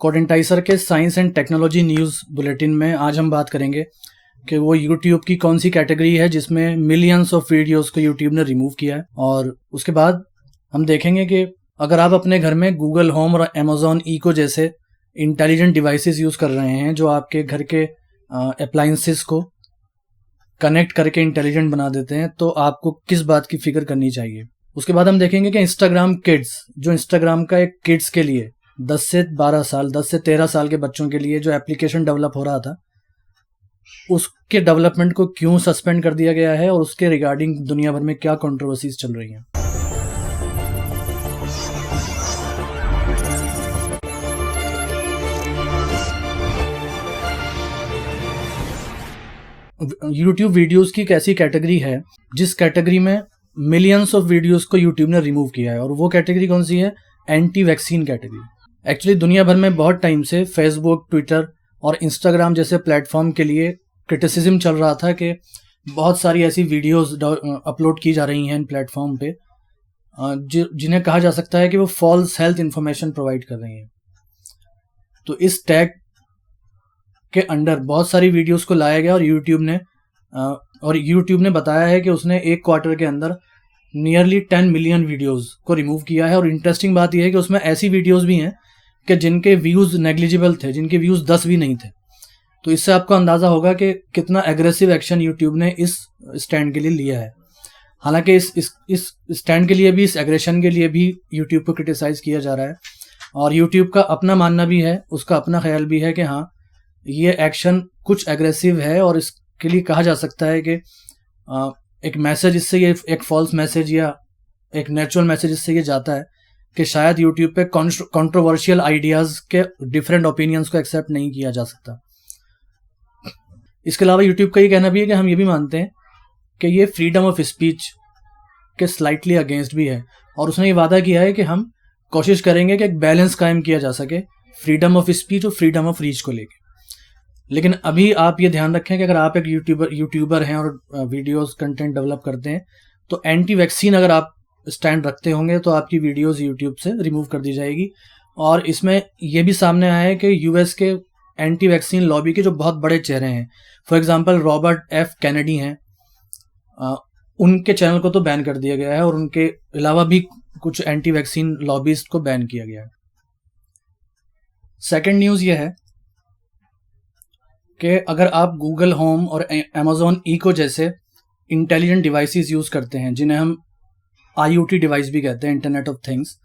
कोडेंटाइसर के science and technology news bulletin में आज हम बात करेंगे कि वो यूट्यूब की कौन सी कैटेगरी है जिसमें मिलियंस ऑफ वीडियोस को यूट्यूब ने रिमूव किया है। और उसके बाद हम देखेंगे कि अगर आप अपने घर में गूगल होम और अमेजॉन इको जैसे इंटेलिजेंट डिवाइसेस यूज़ कर रहे हैं जो आपके घर के अप्लायंसेस को कनेक्ट करके इंटेलिजेंट बना देते हैं, तो आपको किस बात की फिक्र करनी चाहिए। उसके बाद हम देखेंगे कि इंस्टाग्राम किड्स, जो इंस्टाग्राम का एक किड्स के लिए 10 से 12 साल 10 से 13 साल के बच्चों के लिए जो एप्लीकेशन डेवलप हो रहा था, उसके डेवलपमेंट को क्यों सस्पेंड कर दिया गया है और उसके रिगार्डिंग दुनिया भर में क्या कंट्रोवर्सीज चल रही हैं। यूट्यूब वीडियोस की एक ऐसी कैटेगरी है जिस कैटेगरी में मिलियंस ऑफ वीडियोस को यूट्यूब ने रिमूव किया है, और वो कैटेगरी कौन सी है? Anti vaccine category. एक्चुअली दुनिया भर में बहुत टाइम से फेसबुक, ट्विटर और इंस्टाग्राम जैसे प्लेटफॉर्म के लिए क्रिटिसिज्म चल रहा था कि बहुत सारी ऐसी वीडियोस अपलोड की जा रही हैं इन प्लेटफॉर्म पे जिन्हें कहा जा सकता है कि वो फॉल्स हेल्थ इंफॉर्मेशन प्रोवाइड कर रही हैं। तो इस टैग के अंडर बहुत सारी वीडियोस को लाया गया और यूट्यूब ने बताया है कि उसने एक क्वार्टर के अंदर नियरली 10 मिलियन वीडियोस को रिमूव किया है। और इंटरेस्टिंग बात यह है कि उसमें ऐसी वीडियोस भी हैं कि जिनके व्यूज़ नेग्लिजिबल थे, जिनके व्यूज़ 10 भी नहीं थे। तो इससे आपको अंदाज़ा होगा कि कितना एग्रेसिव एक्शन यूट्यूब ने इस स्टैंड के लिए लिया है। हालांकि इस स्टैंड के लिए भी, इस एग्रेशन के लिए भी यूट्यूब को क्रिटिसाइज़ किया जा रहा है, और यूट्यूब का अपना मानना भी है, उसका अपना ख्याल भी है कि हाँ, ये एक्शन कुछ एग्रेसिव है और इसके लिए कहा जा सकता है कि एक मैसेज इससे, ये एक फॉल्स मैसेज या एक नेचुरल मैसेज इससे ये जाता है कि शायद यूट्यूब पे कंट्रोवर्शियल आइडियाज़ के डिफरेंट ओपिनियंस को एक्सेप्ट नहीं किया जा सकता। इसके अलावा यूट्यूब का ये कहना भी है कि हम ये भी मानते हैं कि ये फ्रीडम ऑफ स्पीच के स्लाइटली अगेंस्ट भी है, और उसने ये वादा किया है कि हम कोशिश करेंगे कि एक बैलेंस कायम किया जा सके फ्रीडम ऑफ स्पीच और फ्रीडम ऑफ रीच को लेकर। लेकिन अभी आप ये ध्यान रखें कि अगर आप एक यूट्यूबर हैं और वीडियोस कंटेंट डेवलप करते हैं, तो एंटी वैक्सीन अगर आप स्टैंड रखते होंगे तो आपकी वीडियोस यूट्यूब से रिमूव कर दी जाएगी। और इसमें यह भी सामने आया है कि यूएस के एंटी वैक्सीन लॉबी के जो बहुत बड़े चेहरे हैं, for example Robert F Kennedy हैं, उनके चैनल को तो बैन कर दिया गया है, और उनके अलावा भी कुछ एंटी वैक्सीन लॉबीस्ट को बैन किया गया है। सेकेंड न्यूज़ ये है कि अगर आप गूगल होम और अमेजॉन इको जैसे इंटेलिजेंट डिवाइसेस यूज़ करते हैं, जिन्हें हम IoT डिवाइस भी कहते हैं, इंटरनेट ऑफ थिंग्स,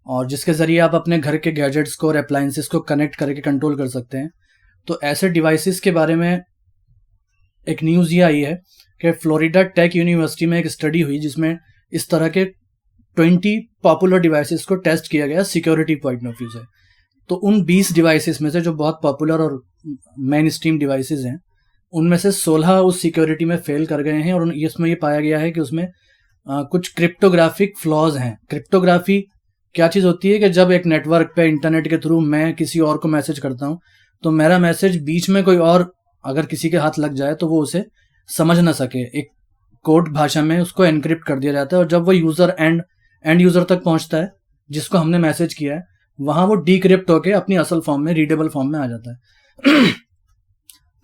और जिसके ज़रिए आप अपने घर के गैजेट्स को और अप्लायंसेस को कनेक्ट करके कंट्रोल कर सकते हैं, तो ऐसे डिवाइसेस के बारे में एक न्यूज़ ये आई है कि फ्लोरिडा टेक यूनिवर्सिटी में एक स्टडी हुई जिसमें इस तरह के 20 पॉपुलर डिवाइसेस को टेस्ट किया गया सिक्योरिटी पॉइंट ऑफ व्यू से। तो उन 20 डिवाइसेस में से, जो बहुत पॉपुलर और मेन स्ट्रीम डिवाइसेस हैं, उनमें से 16 उस सिक्योरिटी में फेल कर गए हैं, और इसमें ये पाया गया है कि उसमें कुछ क्रिप्टोग्राफिक फ्लॉज हैं। क्रिप्टोग्राफी क्या चीज़ होती है कि जब एक नेटवर्क पे इंटरनेट के थ्रू मैं किसी और को मैसेज करता हूँ, तो मेरा मैसेज बीच में कोई और अगर किसी के हाथ लग जाए तो वो उसे समझ ना सके, एक कोड भाषा में उसको एनक्रिप्ट कर दिया जाता है, और जब वो यूज़र एंड यूज़र तक पहुँचता है जिसको हमने मैसेज किया है, वहाँ वो डीक्रिप्ट होके अपनी असल फॉर्म में, रीडेबल फॉर्म में आ जाता है।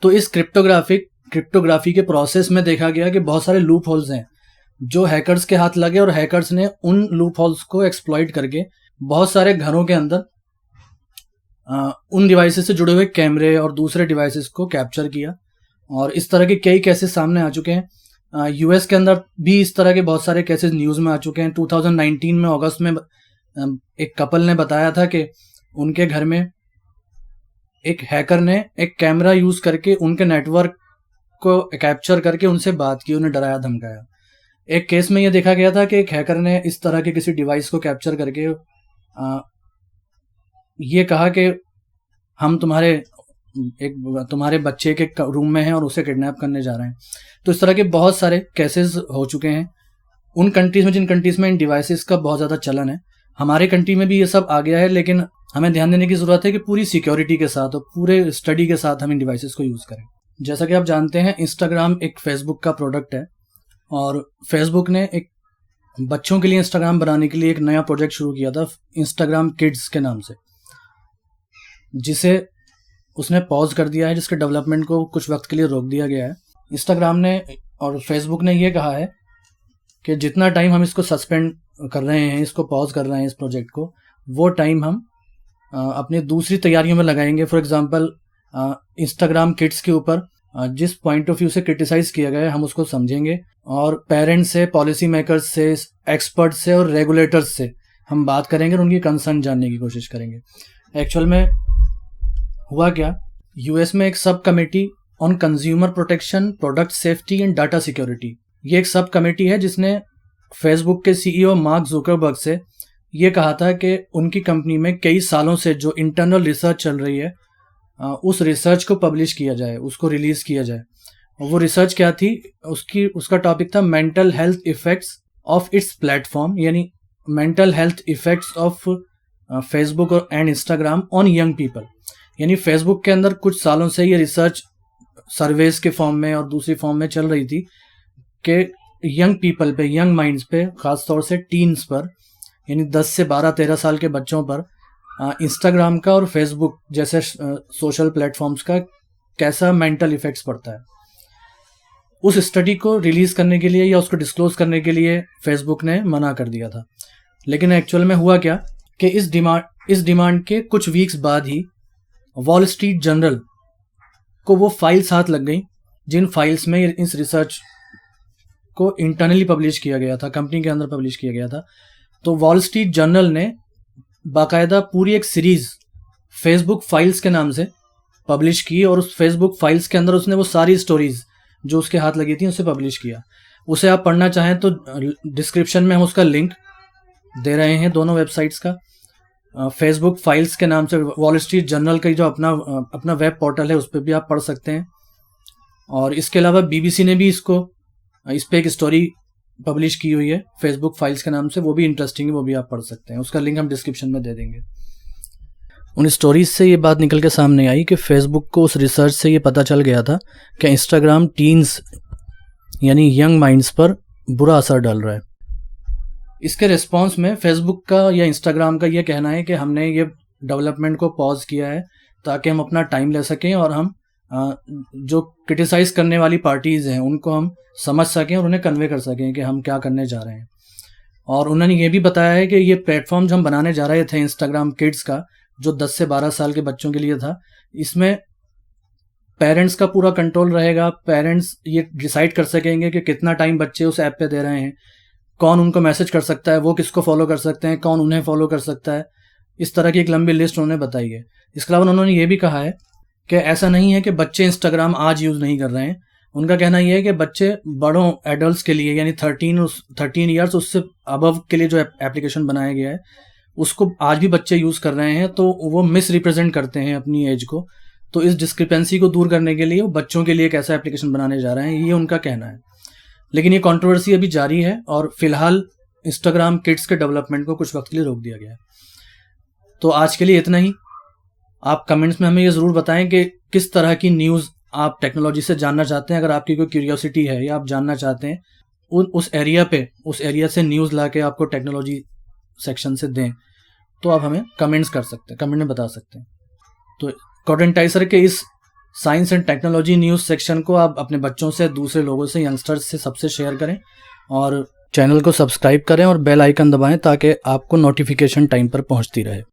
तो इस क्रिप्टोग्राफी के प्रोसेस में देखा गया कि बहुत सारे लूप होल्स हैं जो हैकर्स के हाथ लगे, और हैकर्स ने उन लूप होल्स को एक्सप्लॉइट करके बहुत सारे घरों के अंदर उन डिवाइसेस से जुड़े हुए कैमरे और दूसरे डिवाइसेस को कैप्चर किया, और इस तरह के कई केसेस सामने आ चुके हैं। यूएस के अंदर भी इस तरह के बहुत सारे केसेस न्यूज़ में आ चुके हैं। 2019 में अगस्त में एक कपल ने बताया था कि उनके घर में एक हैकर ने एक कैमरा यूज़ करके उनके नेटवर्क को कैप्चर करके उनसे बात की, उन्हें डराया धमकाया। एक केस में यह देखा गया था कि एक हैकर ने इस तरह के किसी डिवाइस को कैप्चर करके ये कहा कि हम तुम्हारे बच्चे के रूम में हैं और उसे किडनैप करने जा रहे हैं। तो इस तरह के बहुत सारे केसेस हो चुके हैं उन कंट्रीज़ में जिन कंट्रीज़ में इन डिवाइसेस का बहुत ज़्यादा चलन है। हमारे कंट्री में भी ये सब आ गया है, लेकिन हमें ध्यान देने की ज़रूरत है कि पूरी सिक्योरिटी के साथ और पूरे स्टडी के साथ हम इन डिवाइसेस को यूज़ करें। जैसा कि आप जानते हैं, इंस्टाग्राम एक फेसबुक का प्रोडक्ट है, और फेसबुक ने एक बच्चों के लिए इंस्टाग्राम बनाने के लिए एक नया प्रोजेक्ट शुरू किया था, इंस्टाग्राम किड्स के नाम से। जिसे उसने पॉज कर दिया है, जिसके डेवलपमेंट को कुछ वक्त के लिए रोक दिया गया है। इंस्टाग्राम ने और फेसबुक ने ये कहा है कि जितना टाइम हम इसको सस्पेंड कर रहे हैं, इसको पॉज कर रहे हैं इस प्रोजेक्ट को, वो टाइम हम अपनी दूसरी तैयारियों में लगाएंगे। फॉर एग्जांपल इंस्टाग्राम किड्स के ऊपर जिस पॉइंट ऑफ व्यू से क्रिटिसाइज किया गया है हम उसको समझेंगे, और पेरेंट्स से, पॉलिसी मेकर्स से, एक्सपर्ट से और रेगुलेटर्स से हम बात करेंगे और उनकी कंसर्न जानने की कोशिश करेंगे। एक्चुअल में हुआ क्या, यूएस में एक sub committee on consumer protection, product safety and data security, ये एक सब कमेटी है जिसने फेसबुक के सीईओ मार्क जुकरबर्ग से ये कहा था कि उनकी कंपनी में कई सालों से जो इंटरनल रिसर्च चल रही है उस रिसर्च को पब्लिश किया जाए, उसको रिलीज किया जाए। वो रिसर्च क्या थी, उसका टॉपिक था mental health effects of its platform, यानी mental health effects of Facebook and Instagram on young people. यानी फेसबुक के अंदर कुछ सालों से ये रिसर्च सर्वेज के फॉर्म में और दूसरी फॉर्म में चल रही थी कि यंग पीपल पे, यंग माइंड्स पे, खासतौर से टीन्स पर, यानी 10 से 12-13 साल के बच्चों पर इंस्टाग्राम का और फेसबुक जैसे सोशल प्लेटफॉर्म्स का कैसा मेंटल इफेक्ट्स पड़ता है। उस स्टडी को रिलीज करने के लिए या उसको डिस्क्लोज करने के लिए फेसबुक ने मना कर दिया था। लेकिन एक्चुअल में हुआ क्या कि इस डिमांड के कुछ वीक्स बाद ही वॉल स्ट्रीट जर्नल को वो फाइल्स हाथ लग गई जिन फाइल्स में इस रिसर्च को इंटरनली पब्लिश किया गया था, कंपनी के अंदर पब्लिश किया गया था। तो वॉल स्ट्रीट जर्नल ने बाकायदा पूरी एक सीरीज फेसबुक फाइल्स के नाम से पब्लिश की, और उस फेसबुक फाइल्स के अंदर उसने वो सारी स्टोरीज जो उसके हाथ लगी थी उसे पब्लिश किया। उसे आप पढ़ना चाहें तो डिस्क्रिप्शन में हम उसका लिंक दे रहे हैं, दोनों वेबसाइट्स का। फेसबुक फाइल्स के नाम से वॉल स्ट्रीट जर्नल का जो अपना वेब पोर्टल है उस पर भी आप पढ़ सकते हैं। और इसके अलावा बीबीसी ने भी इस पर एक स्टोरी पब्लिश की हुई है फेसबुक फाइल्स के नाम से, वो भी इंटरेस्टिंग है, वो भी आप पढ़ सकते हैं। उसका लिंक हम डिस्क्रिप्शन में दे देंगे। उन स्टोरीज से ये बात निकल के सामने आई कि फेसबुक को उस रिसर्च से ये पता चल गया था कि इंस्टाग्राम टीन्स यानी यंग माइंड्स पर बुरा असर डाल रहा है। इसके रिस्पॉन्स में फेसबुक का या इंस्टाग्राम का ये कहना है कि हमने ये डेवलपमेंट को पॉज किया है ताकि हम अपना टाइम ले सकें और हम जो क्रिटिसाइज करने वाली पार्टीज़ हैं उनको हम समझ सकें और उन्हें कन्वे कर सकें कि हम क्या करने जा रहे हैं। और उन्होंने ये भी बताया है कि ये प्लेटफॉर्म जो हम बनाने जा रहे थे इंस्टाग्राम किड्स का, जो 10 से 12 साल के बच्चों के लिए था, इसमें पेरेंट्स का पूरा कंट्रोल रहेगा। पेरेंट्स ये डिसाइड कर सकेंगे कि कितना टाइम बच्चे उस ऐप पे दे रहे हैं, कौन उनको मैसेज कर सकता है, वो किसको फॉलो कर सकते हैं, कौन उन्हें फॉलो कर सकता है। इस तरह की एक लंबी लिस्ट उन्होंने बताई है। इसके अलावा उन्होंने ये भी कहा है कि ऐसा नहीं है कि बच्चे इंस्टाग्राम आज यूज़ नहीं कर रहे हैं। उनका कहना यह है कि बच्चे बड़ों एडल्ट्स के लिए यानी 13 ईयर्स उससे अबव के लिए जो एप्लीकेशन बनाया गया है उसको आज भी बच्चे यूज़ कर रहे हैं, तो वो मिस रिप्रेजेंट करते हैं अपनी एज को। तो इस डिस्क्रिपेंसी को दूर करने के लिए वो बच्चों के लिए एक ऐसा एप्लीकेशन बनाने जा रहे हैं, ये उनका कहना है। लेकिन ये कंट्रोवर्सी अभी जारी है और फिलहाल इंस्टाग्राम किड्स के डेवलपमेंट को कुछ वक्त के लिए रोक दिया गया है। तो आज के लिए इतना ही। आप कमेंट्स में हमें ये ज़रूर बताएं कि किस तरह की न्यूज़ आप टेक्नोलॉजी से जानना चाहते हैं। अगर आपकी कोई क्यूरियोसिटी है या आप जानना चाहते हैं उस एरिया से न्यूज़ ला के आपको टेक्नोलॉजी सेक्शन से दें, तो आप हमें कमेंट्स कर सकते हैं, कमेंट में बता सकते हैं। तो कॉडेंटाइजर के इस science and technology news section को आप अपने बच्चों से, दूसरे लोगों से, यंगस्टर्स से सबसे शेयर करें और चैनल को सब्सक्राइब करें और बेल आइकन दबाएं ताकि आपको नोटिफिकेशन टाइम पर पहुंचती रहे।